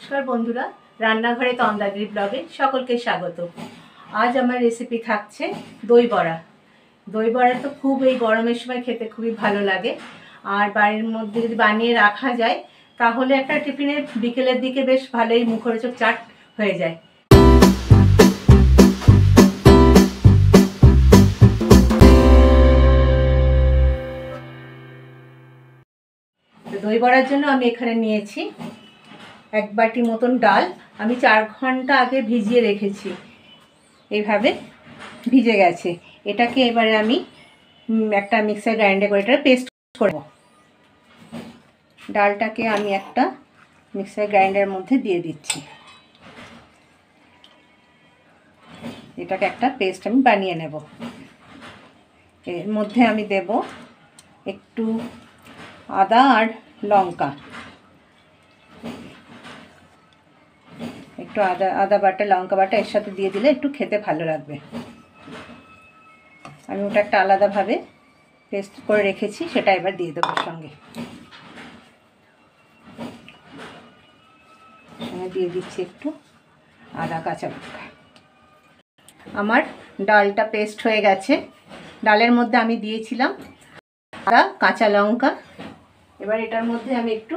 নমস্কার বন্ধুরা, রান্নাঘরে তন্দাগিরি ব্লগে সকলকে স্বাগত। আজ আমার রেসিপি থাকছে দই বড়া। দই বড়া তো খুব এই গরমের সময় খেতে খুবই ভালো লাগে, আর বাড়ির মধ্যে যদি বানিয়ে রাখা যায় তাহলে একটা টিফিনে বিকেলের দিকে বেশ ভালোই মুখরোচক চাট হয়ে যায়। দই বড়ার জন্য আমি এখানে নিয়েছি 1 বাটি মতন ডাল। আমি 4 ঘন্টা আগে ভিজিয়ে রেখেছি, এইভাবে ভিজে গেছে। এটাকে এবারে আমি একটা মিক্সার গ্রাইন্ডার করে এটা পেস্ট করব। ডালটাকে আমি একটা মিক্সার গ্রাইন্ডারের মধ্যে দিয়ে দিচ্ছি। এটাকে একটা পেস্ট আমি বানিয়ে নেব। এর মধ্যে আমি দেব একটু আদা আর লঙ্কা, একটু আদা বাটা লঙ্কা বাটা এর সাথে দিয়ে দিলে একটু খেতে ভালো লাগবে। আমি ওটা একটা আলাদাভাবে পেস্ট করে রেখেছি, সেটা এবার দিয়ে দেবো সঙ্গে দিয়ে দিচ্ছি একটু আদা কাঁচা লঙ্কা। আমার ডালটা পেস্ট হয়ে গেছে। ডালের মধ্যে আমি দিয়েছিলাম আদা কাঁচা লঙ্কা। এবার এটার মধ্যে আমি একটু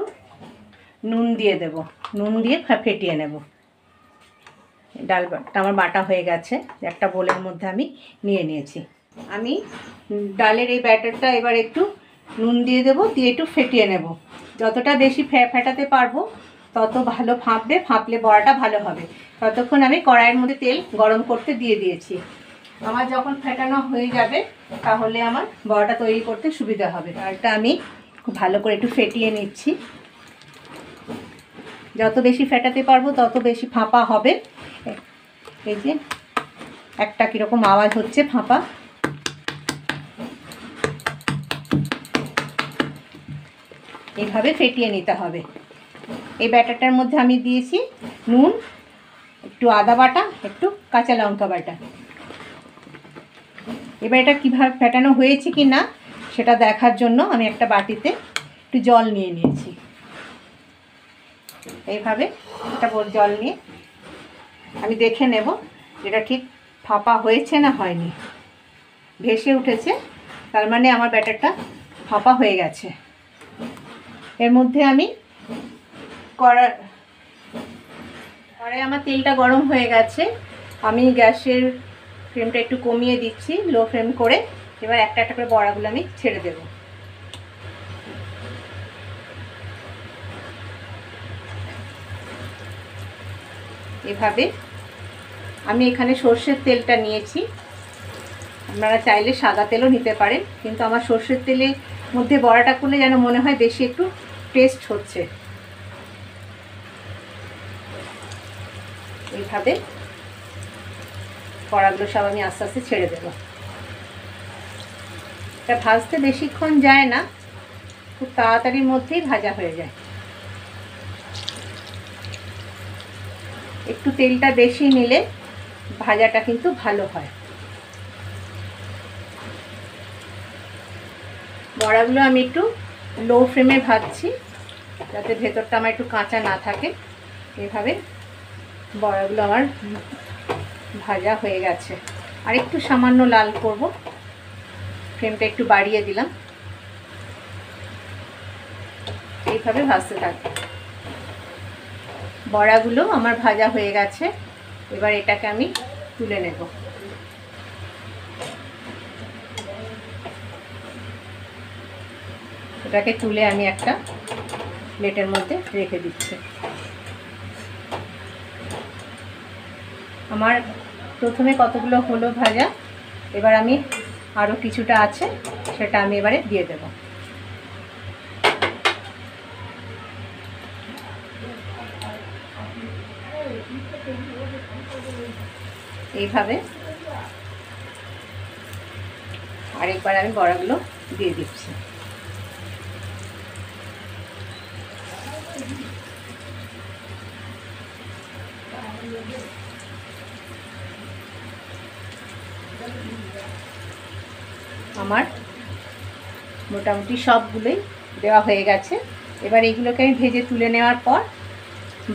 নুন দিয়ে দেব, নুন দিয়ে ফেটিয়ে নেব। ডালটা আমার বাটা হয়ে গেছে, একটা বোলের মধ্যে আমি নিয়ে নিয়েছি। আমি ডালের এই ব্যাটারটা এবার একটু নুন দিয়ে দেবো, দিয়ে একটু ফেটিয়ে নেব। যতটা বেশি ফেটাতে পারবো তত ভালো ফাঁপবে, ফাঁপলে বড়াটা ভালো হবে। ততক্ষণ আমি কড়াইয়ের মধ্যে তেল গরম করতে দিয়ে দিয়েছি। আমার যখন ফেটানো হয়ে যাবে তাহলে আমার বড়াটা তৈরি করতে সুবিধা হবে। ডালটা আমি খুব ভালো করে একটু ফেটিয়ে নিচ্ছি। যত বেশি ফেটাতে পারবো তত বেশি ফাঁপা হবে। এই যে একটা কীরকম আওয়াজ হচ্ছে ফাঁপা, এইভাবে ফেটিয়ে নিতে হবে। এই ব্যাটারটার মধ্যে আমি দিয়েছি নুন, একটু আদা বাটা, একটু কাঁচা লঙ্কা বাটা। এবার এটা কীভাবে ফেটানো হয়েছে কি না সেটা দেখার জন্য আমি একটা বাটিতে একটু জল নিয়ে নিয়েছি। এইভাবে একটা জল নিয়ে আমি দেখে নেব এটা ঠিক ফাঁপা হয়েছে না হয়নি। ভেসে উঠেছে, তার মানে আমার ব্যাটারটা ফাঁপা হয়ে গেছে। এর মধ্যে আমি কড়াই আমার তেলটা গরম হয়ে গেছে। আমি গ্যাসের ফ্লেমটা একটু কমিয়ে দিচ্ছি, লো ফ্লেম করে। এবার একটা একটা করে বড়াগুলো আমি ছেড়ে দেব। এভাবে আমি এখানে সর্ষের তেলটা নিয়েছি, আপনারা চাইলে সাদা তেলও নিতে পারেন, কিন্তু আমার সর্ষের তেলের মধ্যে বড়াটা করলে যেন মনে হয় বেশি একটু টেস্ট হচ্ছে। এইভাবে বড়াগুলো সব আমি আস্তে আস্তে ছেড়ে দেব। এটা ভাজতে বেশিক্ষণ যায় না, খুব তাড়াতাড়ির মধ্যেই ভাজা হয়ে যায়। একটু তেলটা বেশি নিলে ভাজাটা কিন্তু ভালো হয়। বড়াগুলো আমি একটু লো ফ্লেমে ভাজছি যাতে ভেতরটা আমার একটু কাঁচা না থাকে। এভাবে বড়াগুলো আমার ভাজা হয়ে গেছে। আর একটু সামান্য লাল করব, ফ্লেমটা একটু বাড়িয়ে দিলাম। এইভাবে ভাজতে থাকবে। বড়াগুলো আমার ভাজা হয়ে গেছে। এবার এটাকে আমি তুলে নেব। এটাকে তুলে আমি একটা প্লেটের মধ্যে রেখে দিচ্ছি। আমার প্রথমে কতগুলো হলো ভাজা, এবার আমি আরও কিছুটা আছে সেটা আমি এবারে দিয়ে দেব। এইভাবে আরেকবার আমি বড়াগুলো দিয়ে দিচ্ছি। আমার মোটামুটি সবগুলোই দেওয়া হয়ে গেছে। এবার এইগুলোকে আমি ভেজে তুলে নেওয়ার পর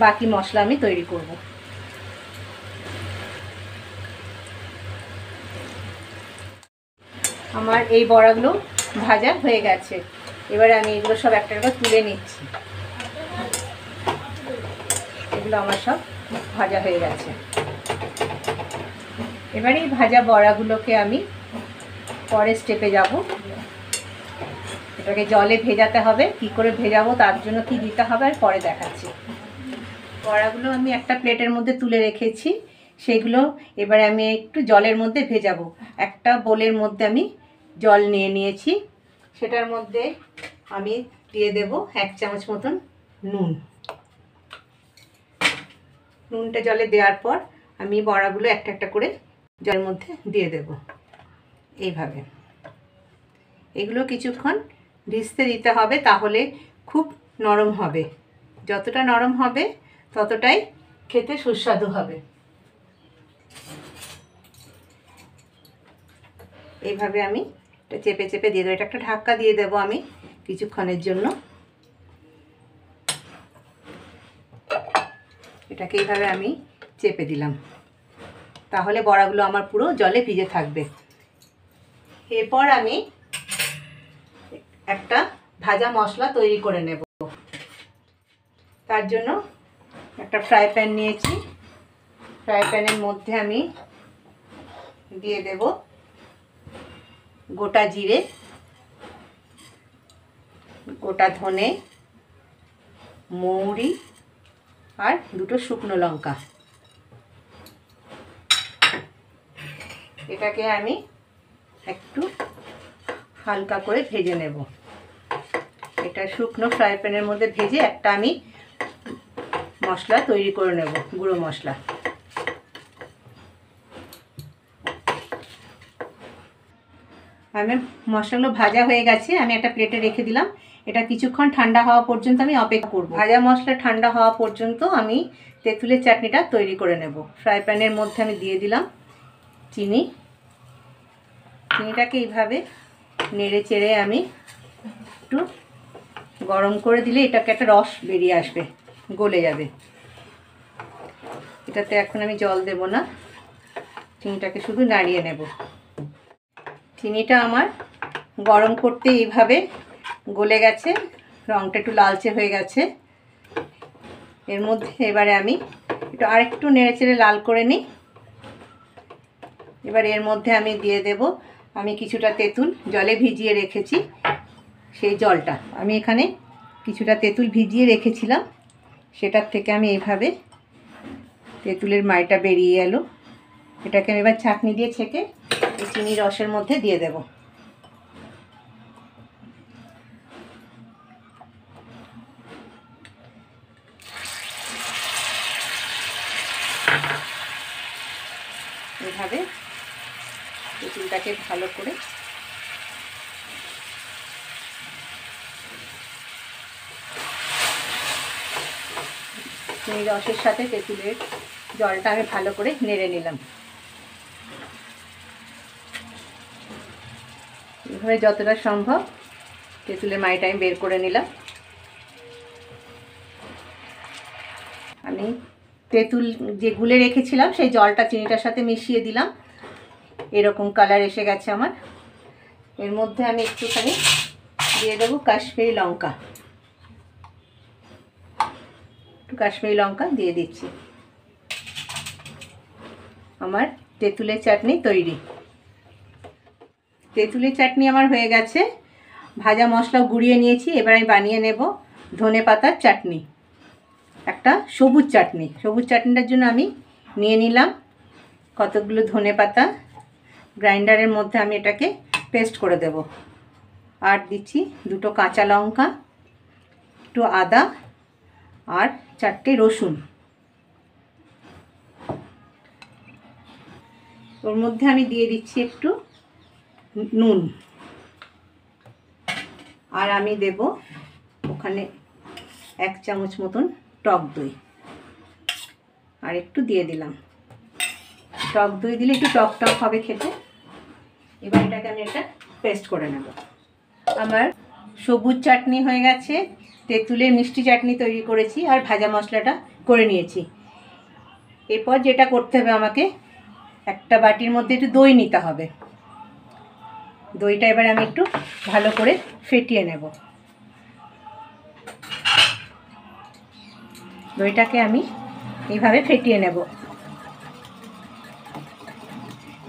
বাকি মশলা আমি তৈরি করব। আমার এই বড়াগুলো ভাজা হয়ে গেছে। এবারে আমি এগুলো সব একটা একটা তুলে নিচ্ছি। এগুলো আমার সব ভাজা হয়ে গেছে। এবারে এই ভাজা বড়াগুলোকে আমি পরের স্টেপে যাব। এটাকে জলে ভেজাতে হবে। কি করে ভেজাবো, তার জন্য কি দিতে হবে আর পরে দেখাচ্ছি। বড়াগুলো আমি একটা প্লেটের মধ্যে তুলে রেখেছি। সেগুলো এবারে আমি একটু জলের মধ্যে ভেজাবো। একটা বোলের মধ্যে আমি জল নিয়ে নিয়েছি। সেটার মধ্যে আমি দিয়ে দেব 1 চামচ মতন নুন। নুনটা জলে দেওয়ার পর আমি বড়াগুলো একটা একটা করে জলের মধ্যে দিয়ে দেব এইভাবে। এগুলো কিছুক্ষণ ভিজতে দিতে হবে, তাহলে খুব নরম হবে। যতটা নরম হবে ততটাই খেতে সুস্বাদু হবে। এইভাবে আমি এটা চেপে চেপে দিয়ে দেবো। এটা একটা ঢাকা দিয়ে দেবো আমি কিছুক্ষণের জন্য। এটাকে এইভাবে আমি চেপে দিলাম, তাহলে বড়াগুলো আমার পুরো জলে ভিজে থাকবে। এরপর আমি একটা ভাজা মশলা তৈরি করে নেব। তার জন্য একটা ফ্রাই প্যান নিয়েছি। ফ্রাই প্যানের মধ্যে আমি দিয়ে দেব গোটা জিরে, গোটা ধনে, মৌরি আর 2টো শুকনো লঙ্কা। এটাকে আমি একটু হালকা করে ভেজে নেব। এটা শুকনো ফ্রাই প্যানের মধ্যে ভেজে একটা আমি মশলা তৈরি করে নেব, গুঁড়ো মশলা। আমি মশলাগুলো ভাজা হয়ে গেছে, আমি একটা প্লেটে রেখে দিলাম। এটা কিছুক্ষণ ঠান্ডা হওয়া পর্যন্ত আমি অপেক্ষা করব। ভাজা মশলা ঠান্ডা হওয়া পর্যন্ত আমি তেঁতুলের চাটনিটা তৈরি করে নেব। ফ্রাই প্যানের মধ্যে আমি দিয়ে দিলাম চিনি। চিনিটাকে এইভাবে নেড়ে চেড়ে আমি একটু গরম করে দিলে এটাকে একটা রস বেরিয়ে আসবে, গলে যাবে। এটাতে এখন আমি জল দেব না, চিনিটাকে শুধু নাড়িয়ে নেব। চিনিটা আমার গরম করতে এইভাবে গলে গেছে, রঙটা একটু লালচে হয়ে গেছে। এর মধ্যে এবারে আমি একটু আরেকটু নেড়ে চেড়ে লাল করে নিই। এবার এর মধ্যে আমি দিয়ে দেব আমি কিছুটা তেঁতুল জলে ভিজিয়ে রেখেছি। সেই জলটা আমি এখানে কিছুটা তেঁতুল ভিজিয়ে রেখেছিলাম, সেটার থেকে আমি এইভাবে তেঁতুলের মাইটা বেরিয়ে এলো। এটাকে আমি এবার ছাঁকনি দিয়ে ছেঁকে এই চিনি রসের মধ্যে দিয়ে দেব। এইভাবে তেঁতুলটাকে ভালো করে চিনি রসের সাথে তেঁতুলের জলটা আমি ভালো করে নেড়ে নিলাম। এইভাবে যতটা সম্ভব তেঁতুলের মাইটা আমি বের করে নিলাম। আমি তেঁতুল যে গুলে রেখেছিলাম সেই জলটা চিনিটার সাথে মিশিয়ে দিলাম। এরকম কালার এসে গেছে আমার। এর মধ্যে আমি একটুখানি দিয়ে দেবো কাশ্মীরি লঙ্কা। একটু কাশ্মীরি লঙ্কা দিয়ে দিচ্ছি। আমার তেঁতুলের চাটনি তৈরি। তেঁতুলের চাটনি আমার হয়ে গেছে। ভাজা মশলা গুঁড়িয়ে নিয়েছি। এবার আমি বানিয়ে নেব ধনেপাতার চাটনি, একটা সবুজ চাটনি। সবুজ চাটনিটার জন্য আমি নিয়ে নিলাম কতগুলো ধনেপাতা। গ্রাইন্ডারের মধ্যে আমি এটাকে পেস্ট করে দেব। আর দিচ্ছি 2টো কাঁচা লঙ্কা, একটু আদা আর 4টে রসুন। ওর মধ্যে আমি দিয়ে দিচ্ছি একটু নুন। আর আমি দেব ওখানে 1 চামচ মতন টক দই। আর একটু দিয়ে দিলাম। টক দই দিলে একটু টক টক হবে খেতে। এবার এটাকে আমি একটা পেস্ট করে নেব। আমার সবুজ চাটনি হয়ে গেছে, তেঁতুলের মিষ্টি চাটনি তৈরি করেছি, আর ভাজা মশলাটা করে নিয়েছি। এরপর যেটা করতে হবে, আমাকে একটা বাটির মধ্যে একটু দই নিতে হবে। দইটা এবার আমি একটু ভালো করে ফেটিয়ে নেব। দইটাকে আমি এইভাবে ফেটিয়ে নেব।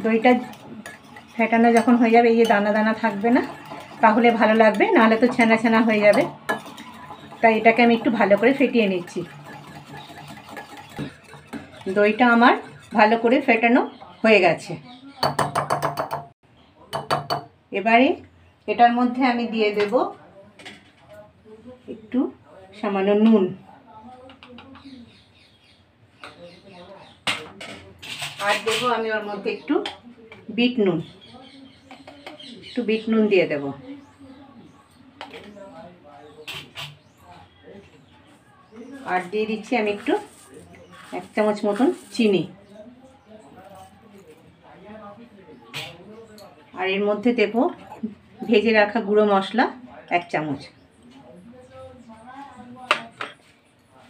দইটা ফেটানো যখন হয়ে যাবে, এই যে দানা দানা থাকবে না, তাহলে ভালো লাগবে, নাহলে তো ছানা ছানা হয়ে যাবে। তাই এটাকে আমি একটু ভালো করে ফেটিয়ে নিচ্ছি। দইটা আমার ভালো করে ফেটানো হয়ে গেছে। এবারে এটার মধ্যে আমি দিয়ে দেব একটু সামান্য নুন, আর দেবো আমি ওর মধ্যে একটু বিট নুন, দিয়ে দেব। আর দিয়ে দিচ্ছি আমি একটু 1 চামচ মতন চিনি। আর এর মধ্যে দেব ভেজে রাখা গুঁড়ো মশলা 1 চামচ।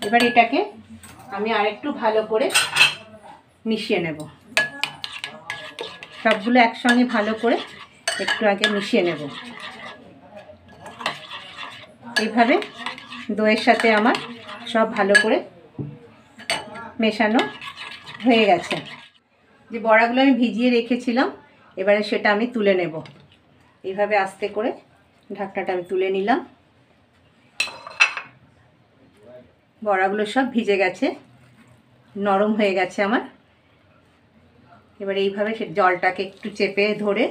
এবার এটাকে আমি আরেকটু ভালো করে মিশিয়ে নেব। সবগুলো একসঙ্গে ভালো করে একটু আগে মিশিয়ে নেব। এইভাবে দইয়ের সাথে আমার সব ভালো করে মেশানো হয়ে গেছে। যে বড়াগুলো আমি ভিজিয়ে রেখেছিলাম, এবারে সেটা আমি তুলে নেব। এইভাবে আস্তে করে ঢাকনাটা আমি তুলে নিলাম। বড়াগুলো সব ভিজে গেছে, নরম হয়ে গেছে আমার। এবার এইভাবে সে জলটাকে একটু চেপে ধরে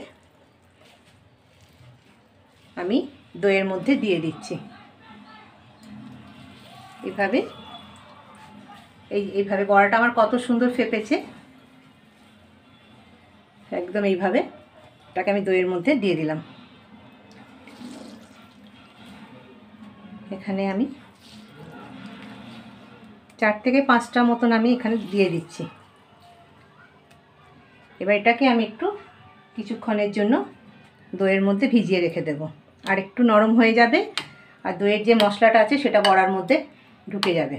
আমি দইয়ের মধ্যে দিয়ে দিচ্ছি। এইভাবে বড়াটা আমার কত সুন্দর ফেপেছে। একদম এইভাবে এটাকে আমি দইয়ের মধ্যে দিয়ে দিলাম। এখানে আমি 4 থেকে 5টা মতন আমি এখানে দিয়ে দিচ্ছি। এবার এটাকে আমি একটু কিছুক্ষণের জন্য দইয়ের মধ্যে ভিজিয়ে রেখে দেব। আর একটু নরম হয়ে যাবে, আর দইয়ের যে মশলাটা আছে সেটা বড়ার মধ্যে ঢুকে যাবে।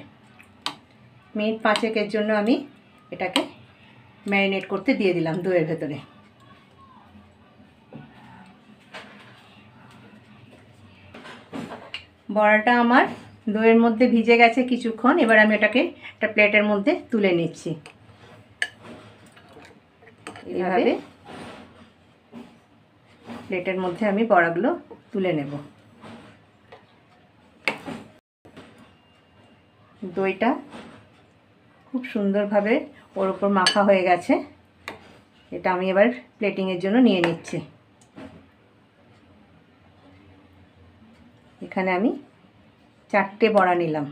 মিনিট 5-এর জন্য আমি এটাকে ম্যারিনেট করতে দিয়ে দিলাম দইয়ের ভেতরে। বড়াটা আমার দইয়ের মধ্যে ভিজে গেছে কিছুক্ষণ। এবার আমি এটাকে একটা প্লেটের মধ্যে তুলে নিচ্ছি। এইভাবে প্লেটের মধ্যে আমি বড়াগুলো তুলে নেব। দইটা খুব সুন্দরভাবে ওর উপর মাখা হয়ে গেছে। এটা আমি এবার প্লেটিংয়ের জন্য নিয়ে নিচ্ছি। এখানে আমি 4টে বড়া নিলাম।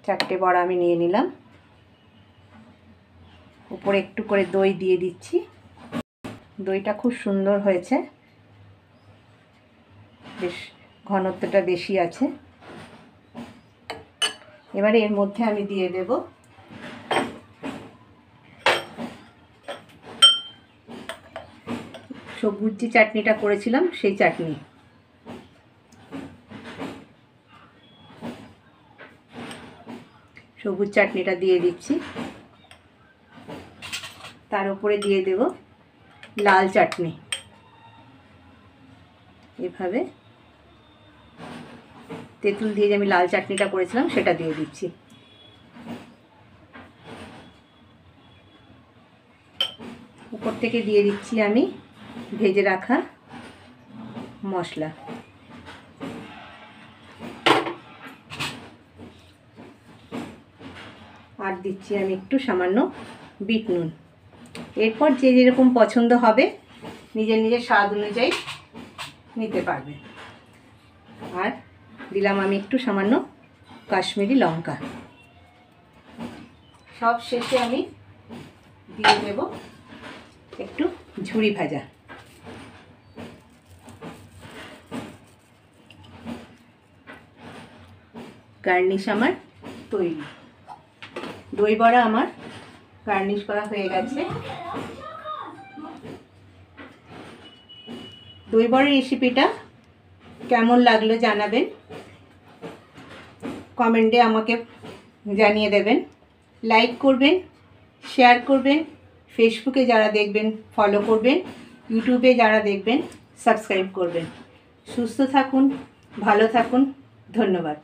চারটে বড়া আমি নিয়ে নিলাম। উপরে একটু করে দই দিয়ে দিচ্ছি। দইটা খুব সুন্দর হয়েছে, বেশ ঘনত্বটা বেশি আছে। এবারে এর মধ্যে আমি দিয়ে দেব সবুজ যে চাটনিটা করেছিলাম সেই চাটনি। সবুজ চাটনিটা দিয়ে দিচ্ছি। তার উপরে দিয়ে দেব লাল চাটনি। এভাবে তেঁতুল দিয়ে যে আমি লাল চাটনিটা করেছিলাম সেটা দিয়ে দিচ্ছি। উপর থেকে দিয়ে দিচ্ছি আমি ভেজে রাখা মশলা। আর দিচ্ছি আমি একটু সামান্য বিট নুন। এরপর যে যেরকম পছন্দ হবে নিজের নিজের স্বাদ অনুযায়ী নিতে পারবে। আর দিলাম আমি একটু সামান্য কাশ্মীরি লঙ্কা। সব শেষে আমি দিয়ে দেব একটু ঝুরি ভাজা। গার্নিশ আমার তৈরি। দই বড়া আমার গার্নিশ করা হয়ে গেছে। দই বড়ার রেসিপিটা কেমন লাগলো জানাবেন, কমেন্টে আমাকে জানিয়ে দেবেন। লাইক করবেন, শেয়ার করবেন, ফেসবুকে যারা দেখবেন ফলো করবেন, ইউটিউবে যারা দেখবেন সাবস্ক্রাইব করবেন। সুস্থ থাকুন, ভালো থাকুন, ধন্যবাদ।